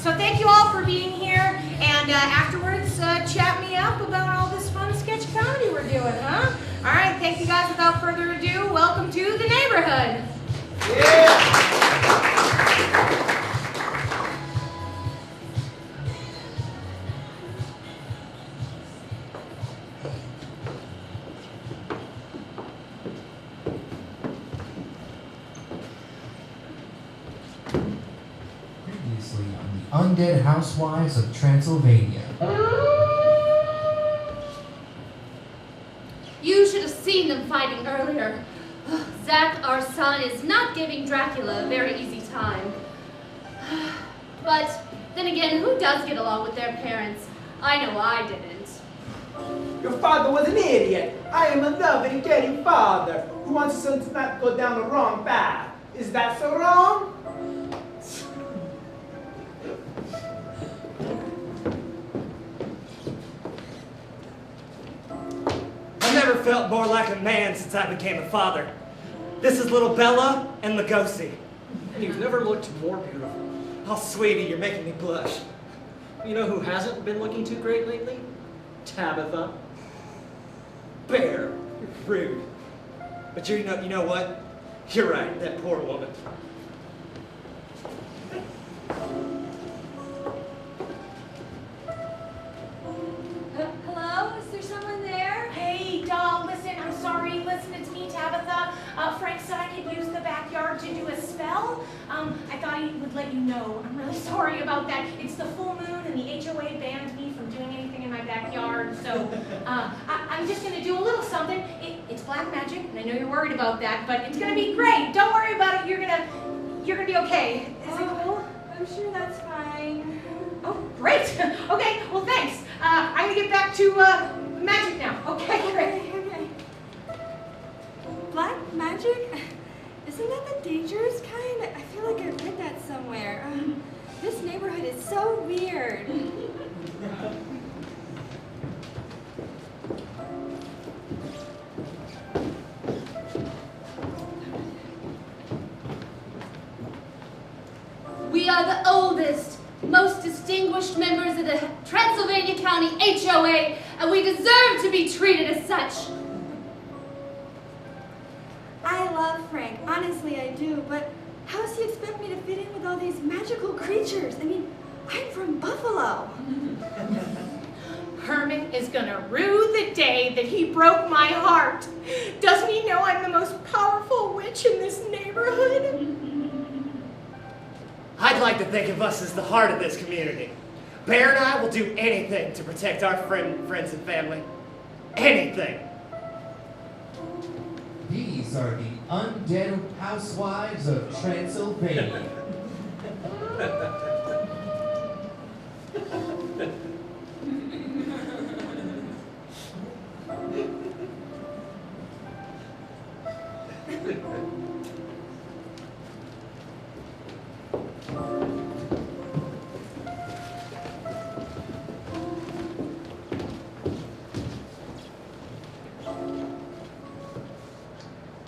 So thank you all for being here, and afterwards, chat me up about all this fun sketch comedy we're doing, huh? All right, thank you guys. Without further ado, welcome to the neighborhood. Yeah. Previously on the Undead Housewives of Transylvania. You should have seen them fighting earlier. Zack, our son, is not giving Dracula a very easy time. But then again, who does get along with their parents? I know I didn't. Your father was an idiot. I am a loving, caring father who wants his son to not go down the wrong path. Is that so wrong? I've never felt more like a man since I became a father. This is little Bella and Lugosi. And you've never looked more beautiful. Oh, sweetie, you're making me blush. You know who hasn't been looking too great lately? Tabitha. Bear, you're rude. But you know what? You're right, that poor woman. Hello? Is there someone there? Hey, doll, listen, I'm sorry. Listen, it's me, Tabitha. Frank said I could use the backyard to do a spell. I thought he would let you know. I'm really sorry about that. It's the full moon, and the HOA banned me from doing anything in my backyard. So I'm just going to do a little something. It's black magic, and I know you're worried about that, but it's going to be great. Don't worry about it. You're gonna be okay. Is it cool? I'm sure that's fine. Oh, great. Okay, well, thanks. I'm going to get back to magic now. Okay, great. Okay. Black magic? Isn't that the dangerous kind? I feel like I've read that somewhere. This neighborhood is so weird. We are the oldest, most distinguished members of the Transylvania County HOA, and we deserve to be treated as such. I love Frank, honestly I do, but how does he expect me to fit in with all these magical creatures? I mean, I'm from Buffalo. Herman is gonna rue the day that he broke my heart. Doesn't he know I'm the most powerful witch in this neighborhood? I'd like to think of us as the heart of this community. Bear and I will do anything to protect our friends and family. Anything. These are the Undead Housewives of Transylvania.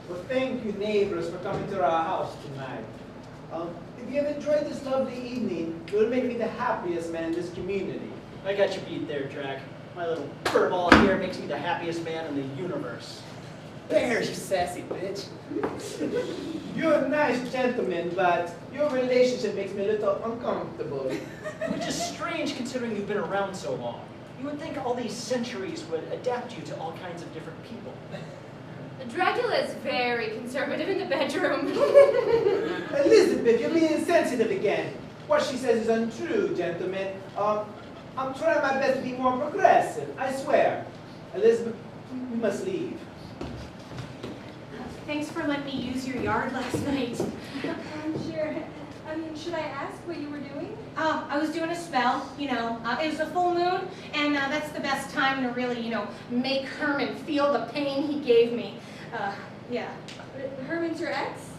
Well, thank you, neighbors, for coming to our house tonight. If you have enjoyed this lovely evening, it will make me the happiest man in this community. I got you beat there, Jack. My little furball here makes me the happiest man in the universe. Bear, you sassy bitch. You're a nice gentleman, but your relationship makes me a little uncomfortable. Which is strange considering you've been around so long. You would think all these centuries would adapt you to all kinds of different people. Dracula is very conservative in the bedroom. Elizabeth, you're being insensitive again. What she says is untrue, gentlemen. I'm trying my best to be more progressive, I swear. Elizabeth, we must leave. Thanks for letting me use your yard last night. Sure. I mean, should I ask what you were doing? I was doing a spell, you know. It was a full moon, and that's the best time to really, you know, make Herman feel the pain he gave me. Yeah. Herman's your ex?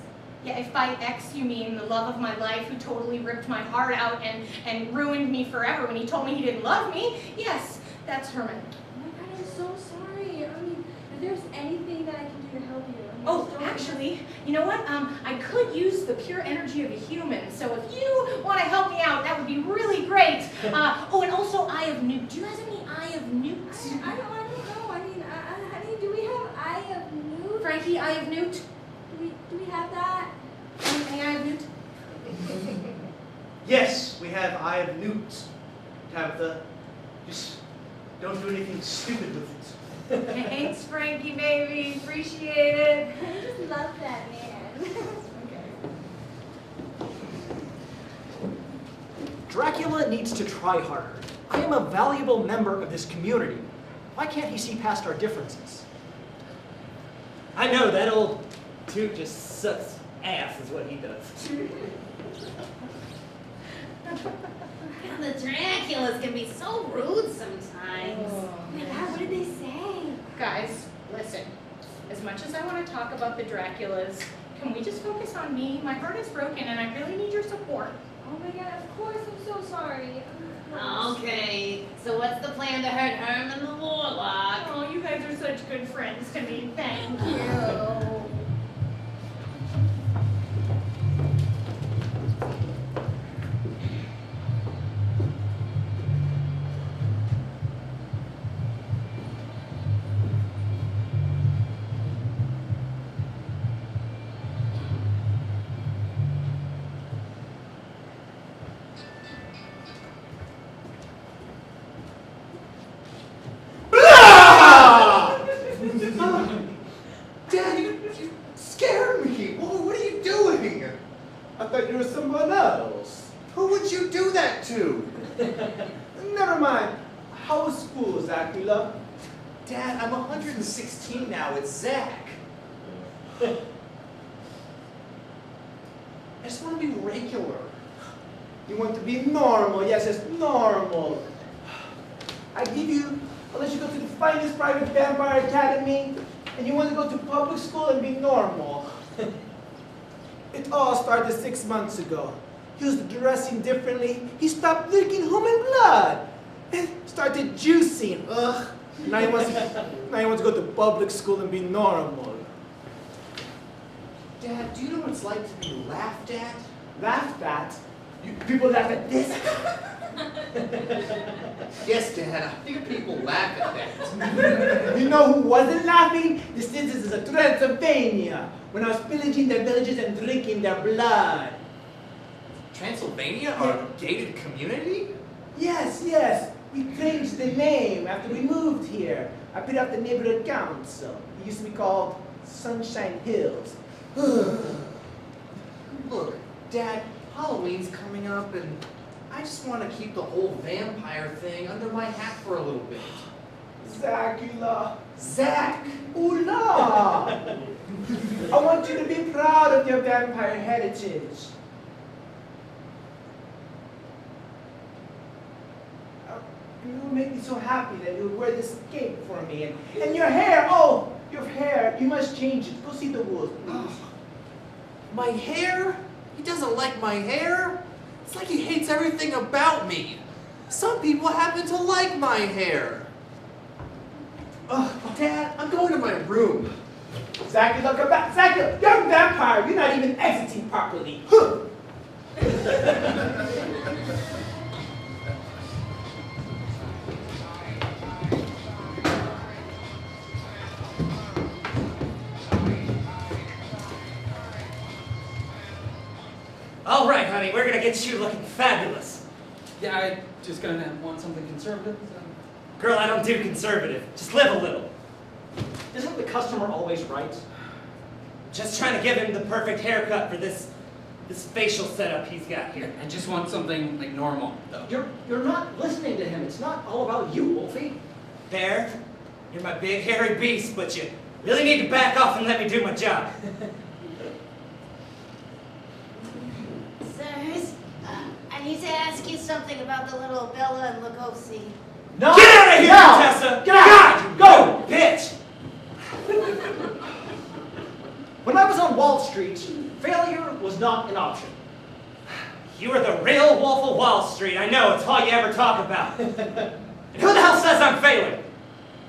Yeah, if by ex you mean the love of my life who totally ripped my heart out and ruined me forever when he told me he didn't love me, yes, that's Herman. Oh my God, I'm so sorry. I mean, If there's anything that I can do to help you. I mean, Oh, don't- actually, you know what? I could use the pure energy of a human. So if you want to help me out, that would be really great. Oh, and also Eye of Newt. Do you guys have any Eye of Newts? I don't know. I mean, honey, do we have Eye of Newt? Frankie, Eye of Newt? Do we have that? Any Eye of Newt? Yes, we have Eye of Newt, Tabitha. Just don't do anything stupid with it. Thanks, Frankie, baby. Appreciate it. I just love that man. Dracula needs to try harder. I am a valuable member of this community. Why can't he see past our differences? I know that old dude just sucks ass is what he does. The Draculas can be so rude sometimes. Yeah, what did they say? Guys, listen. As much as I want to talk about the Draculas, can we just focus on me? My heart is broken and I really need your support. Oh my god, of course, I'm so sorry. Okay, so what's the plan to hurt Herman the Warlock? Oh, you guys are such good friends to me. Thank you. Dad, you scared me. What are you doing? I thought you were someone else. Who would you do that to? Never mind. How was school, Zacula? Dad, I'm 116 now. It's Zach. I just want to be regular. You want to be normal. Yes, it's normal. I'll let you go to the finest private vampire academy, and you want to go to public school and be normal. It all started 6 months ago. He was dressing differently. He stopped drinking human blood and started juicing. Ugh. Now he wants to go to public school and be normal. Dad, do you know what it's like to be laughed at? Laughed at? People laugh at this? Yes, Dad, I think people laugh at that. You know who wasn't laughing? The citizens of Transylvania, when I was pillaging their villages and drinking their blood. Transylvania, our gated community? Yes, yes. We changed the name after we moved here. I put out the neighborhood council. It used to be called Sunshine Hills. Look, Dad, Halloween's coming up, and I just want to keep the whole vampire thing under my hat for a little bit. Zacula. Zach! Ooh-la! I want you to be proud of your vampire heritage. You will make me so happy that you'll wear this cape for me. And your hair, oh, your hair, you must change it. Go see the wolves, please. My hair? He doesn't like my hair? It's like he hates everything about me. Some people happen to like my hair. Dad, I'm going to my room. Zacula, come back. Zacula, you're a vampire. You're not even exiting properly. Huh. All right, honey, we're gonna get you looking fabulous. Yeah, I just gonna want something conservative. So. Girl, I don't do conservative. Just live a little. Isn't the customer always right? Just trying to give him the perfect haircut for this facial setup he's got here. I just want something like normal, though. You're not listening to him. It's not all about you, Wolfie. Bear, you're my big hairy beast, but you really need to back off and let me do my job. Sirs, I need to ask you something about the little Bella and Lugosi. No! Get out of here, No! Tessa! Get out! Go! Bitch! When I was on Wall Street, failure was not an option. You are the real Wolf of Wall Street. I know, it's all you ever talk about. And who the hell says I'm failing?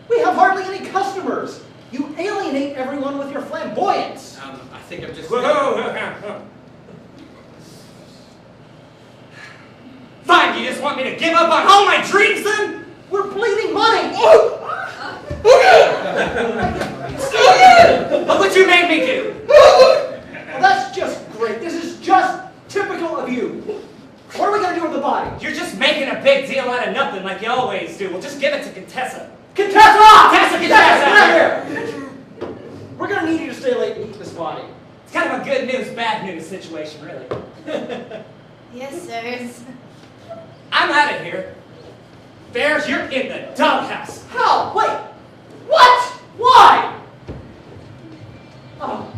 We have hardly any customers. You alienate everyone with your flamboyance. I think I'm just... Fine, you just want me to give up on all my dreams then? We're bleeding money. Look what you made me do! Well, that's just great. This is just typical of you. What are we going to do with the body? You're just making a big deal out of nothing like you always do. Well, just give it to Contessa. Contessa! Contessa, Get out here! We're going to need you to stay late and eat this body. It's kind of a good news, bad news situation, really. Yes, sirs. I'm out of here. Bears, you're in the doghouse. How? Wait. What? Why? Oh.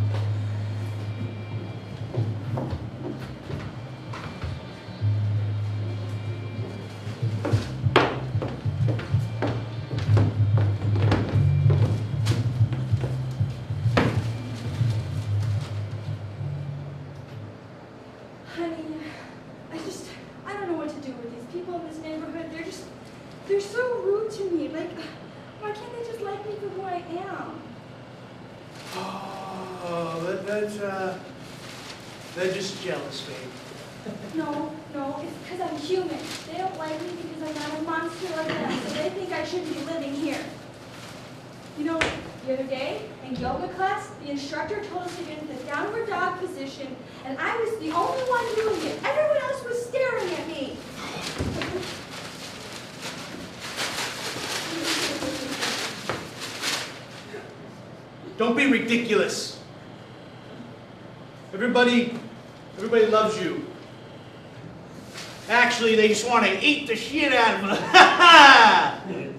Honey, I don't know what to do with these people in this neighborhood. They're so rude to me. Like, why can't they just like me for who I am? Oh, they're just jealous, babe. No, it's because I'm human. They don't like me because I'm not a monster like them, so they think I shouldn't be living here. You know, the other day, in yoga class, the instructor told us to get into the downward dog position, and I was the only one doing it. Everyone else was staring at me. Don't be ridiculous. Everybody loves you. Actually, they just want to eat the shit out of them.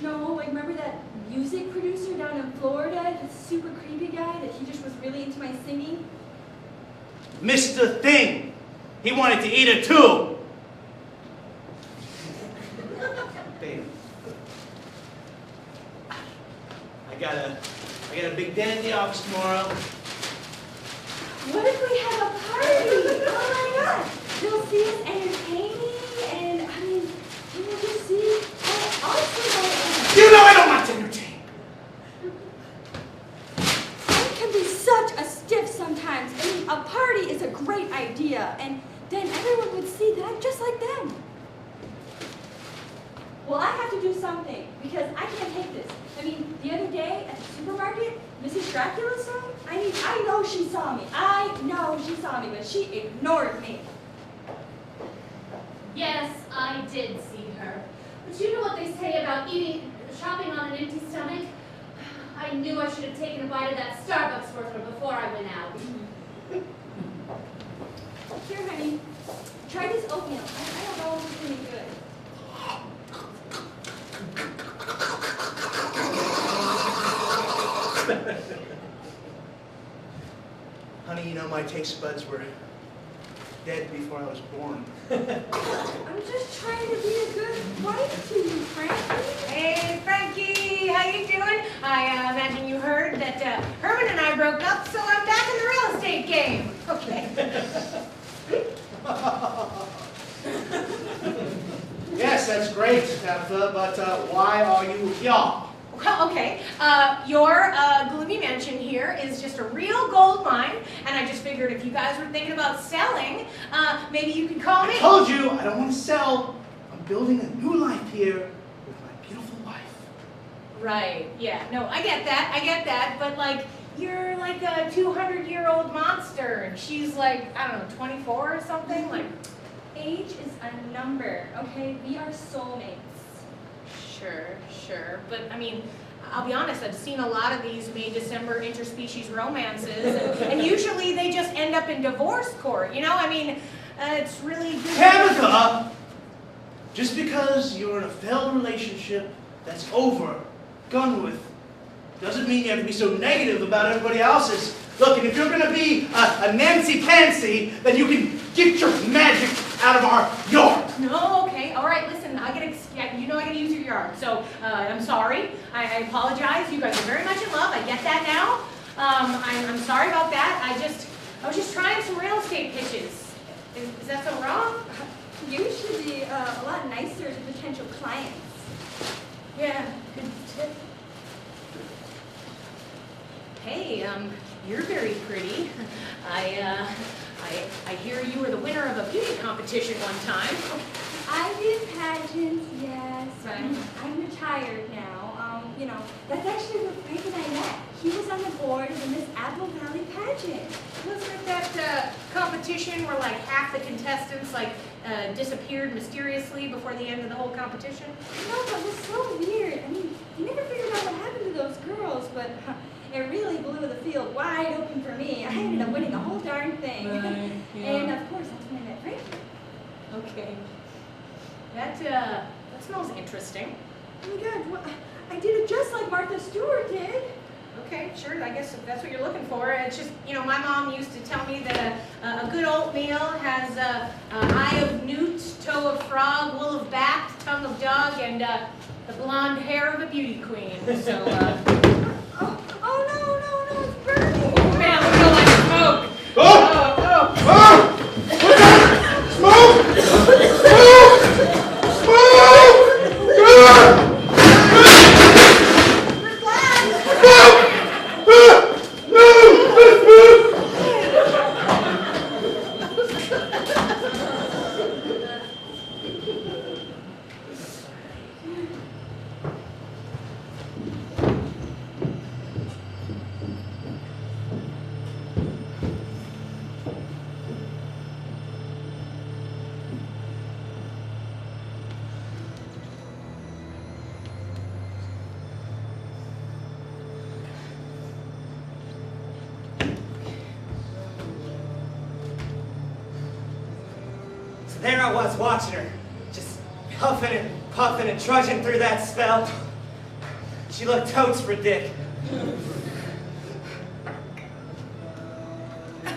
No, like remember that music producer down in Florida, the super creepy guy that he just was really into my singing? Mr. Thing. He wanted to eat it too. Babe. I got a big day in the office tomorrow. What if we have a party? Oh my god! They'll see us entertaining, and I mean, you'll just see how awesome I am. You know I don't want to entertain. Frank can be such a stiff sometimes. I mean, a party is a great idea, and then everyone would see that I'm just like them. Well, I have to do something, because I can't take this. I mean, the other day at the supermarket, Mrs. Dracula saw me. I mean, I know she saw me. I know she saw me, but she ignored me. Yes, I did see her. But you know what they say about shopping on an empty stomach? I knew I should have taken a bite of that Starbucks for her before I went out. Here, honey, try this oatmeal. I don't know if it's any good. Honey, you know my taste buds were dead before I was born. I'm just trying to be a good wife to you, Frankie. Hey, Frankie, how you doing? I imagine you heard that Herman and I broke up, so I'm back in the real estate game. Okay. Yes, that's great, Tabitha, but why are you here? Well, okay, your gloomy mansion here is just a real gold mine, and I just figured if you guys were thinking about selling, maybe you could call me. I told you I don't want to sell. I'm building a new life here with my beautiful wife. Right, yeah, no, I get that, but like, you're like a 200-year-old monster, and she's like, I don't know, 24 or something, like. Age is a number, okay? We are soulmates. Sure, but I mean, I'll be honest, I've seen a lot of these May-December interspecies romances, and usually they just end up in divorce court, you know? I mean, it's really good. Tabitha! Just because you're in a failed relationship that's over, done with, doesn't mean you have to be so negative about everybody else's. Look, and if you're going to be a Nancy Pansy, then you can get your magic out of our yard. No, okay, all right, listen, you know I gotta use your yard, so I'm sorry. I apologize. You guys are very much in love. I get that now. I'm sorry about that. I was just trying some real estate pitches. Is that so wrong? You should be a lot nicer to potential clients. Yeah, good tip. Hey, you're very pretty. I hear you were the winner of a beauty competition one time. I did pageants, yes. Right. I'm retired now. You know, that's actually where Frank and I met. He was on the board of the Miss Apple Valley pageant. Wasn't it that competition where like half the contestants disappeared mysteriously before the end of the whole competition? No, that was so weird. I mean, he never figured out what happened to those girls, but it really blew the field wide open for me. I ended up winning the whole darn thing. Right, yeah. And of course, that's when I met Frank. Okay. That smells interesting. Oh my God, well, I did it just like Martha Stewart did. Okay, sure, I guess if that's what you're looking for. It's just, you know, my mom used to tell me that a good oatmeal has eye of newt, toe of frog, wool of bat, tongue of dog, and the blonde hair of a beauty queen. So, Oh, no, it's burning. oh man, look at all that smoke. So there I was watching her, just huffing and puffing and trudging through that spell. She looked totes for dick. I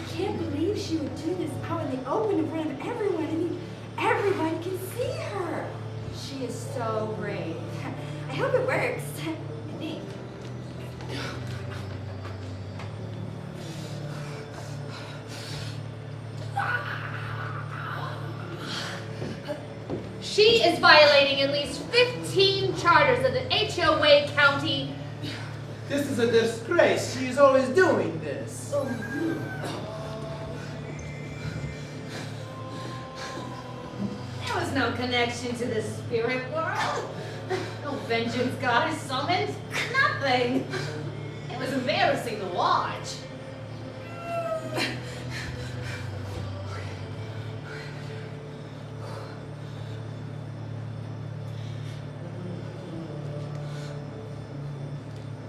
can't believe she would do this out in the open in front of everyone. I mean, everybody can see her. She is so brave. I hope it works. I think. She is violating at least 15 charters of the HOA County. This is a disgrace. She's always doing this. There was no connection to the spirit world. No vengeance goddess summoned. Nothing. It was embarrassing to watch.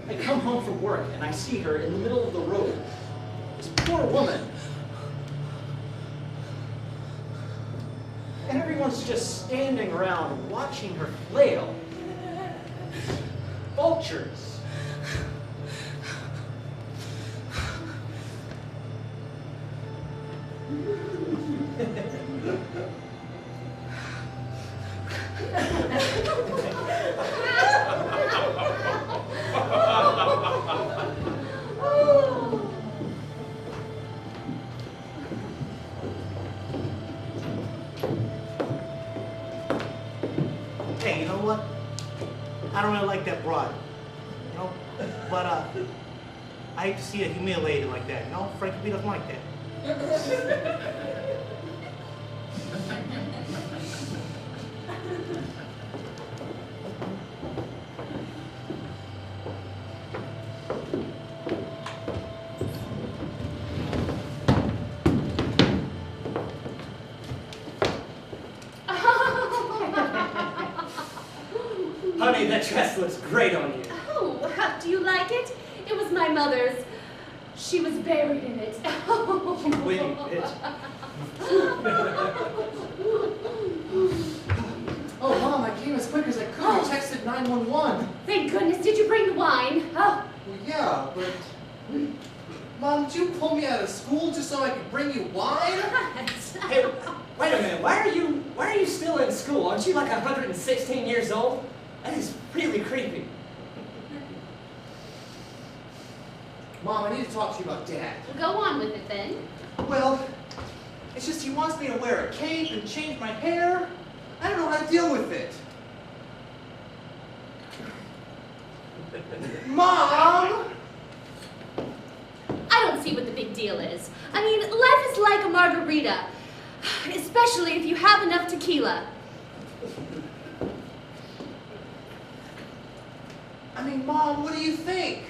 I come home from work and I see her in the middle of the road. This poor woman. And everyone's just standing around watching her flail. Vultures. Hey, you know what? I don't really like that broad, you know? But, I hate to see her humiliated like that, you know? Frankie B doesn't like that. Honey, that dress looks great on you. Oh, do you like it? It was my mother's. She was buried in it. Wait, bitch. Oh, Mom, I came as quick as I could. I texted 911. Thank goodness. Did you bring the wine? Oh. Well, yeah, but... Mom, did you pull me out of school just so I could bring you wine? Hey, wait a minute. Why are you still in school? Aren't you like 116 years old? That is really creepy. Mom, I need to talk to you about Dad. Well, go on with it then. Well, it's just he wants me to wear a cape and change my hair. I don't know how to deal with it. Mom! I don't see what the big deal is. I mean, life is like a margarita, especially if you have enough tequila. I mean, Mom, what do you think?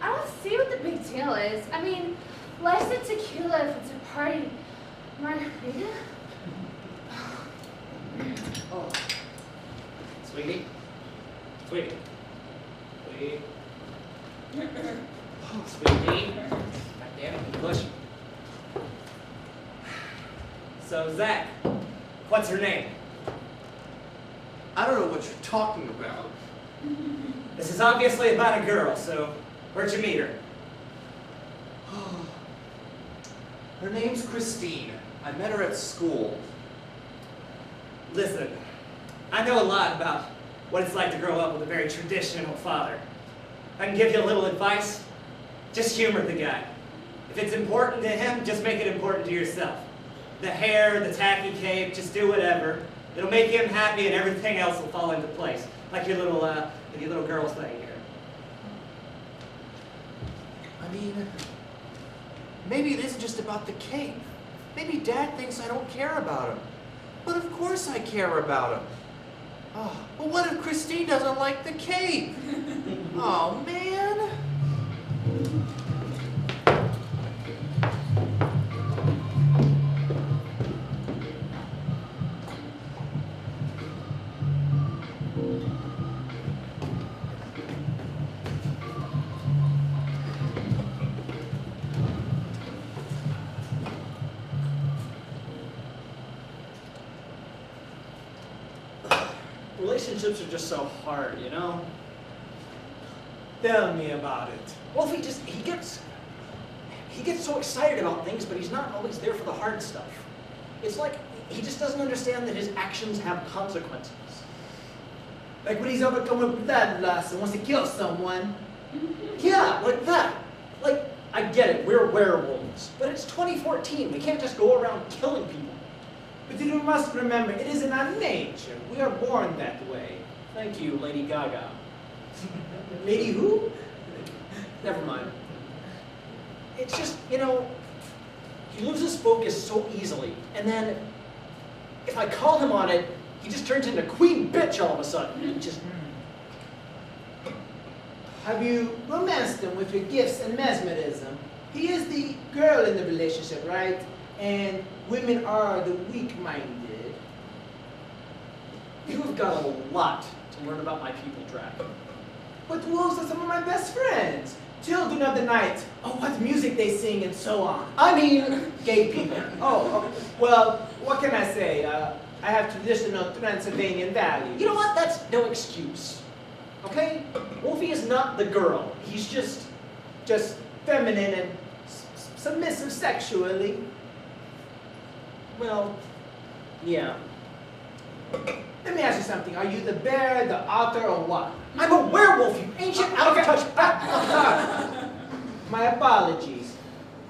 I don't see what the big deal is. I mean, life's a tequila if it's a party. Margarita? Oh. Sweetie? Sweetie? Sweetie? Oh, sweetie. God damn it, push. So, Zach, what's her name? I don't know what you're talking about. This is obviously about a girl, so where'd you meet her? Her name's Christine. I met her at school. Listen, I know a lot about what it's like to grow up with a very traditional father. I can give you a little advice. Just humor the guy. If it's important to him, just make it important to yourself. The hair, the tacky cape, just do whatever. It'll make him happy and everything else will fall into place. Like your little girl's thing here. I mean, maybe it isn't just about the cape. Maybe Dad thinks I don't care about him. But of course I care about him. Oh, but what if Christine doesn't like the cape? Oh, man. Relationships are just so hard, you know? Tell me about it. Well, he gets so excited about things, but he's not always there for the hard stuff. It's like he just doesn't understand that his actions have consequences. Like when he's overcome with bloodlust and wants to kill someone. Yeah, like that. Like, I get it, we're werewolves, but it's 2014. We can't just go around killing people. But you must remember, it is in our nature. We are born that way. Thank you, Lady Gaga. Lady who? Never mind. It's just, you know, he loses focus so easily, and then if I call him on it, he just turns into queen bitch all of a sudden. It just... Have you romanced him with your gifts and mesmerism? He is the girl in the relationship, right? And women are the weak-minded. You have got a lot to learn about my people, Drac. But wolves are some of my best friends. Children of the night. Oh, what music they sing and so on. I mean, gay people. Oh, well, what can I say? I have traditional Transylvanian values. You know what? That's no excuse. Okay? Wolfie is not the girl. He's just feminine and submissive sexually. well, yeah. Let me ask you something. Are you the bear, the otter, or what? I'm a werewolf, you ancient out-of-touch bat. My apologies.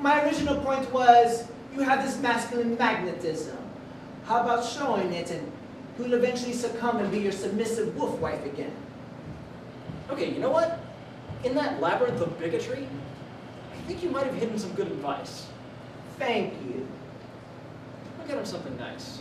My original point was, you have this masculine magnetism. How about showing it, and you'll eventually succumb and be your submissive wolf wife again? Okay, you know what? In that labyrinth of bigotry, I think you might have hidden some good advice. Thank you. I'll get him something nice.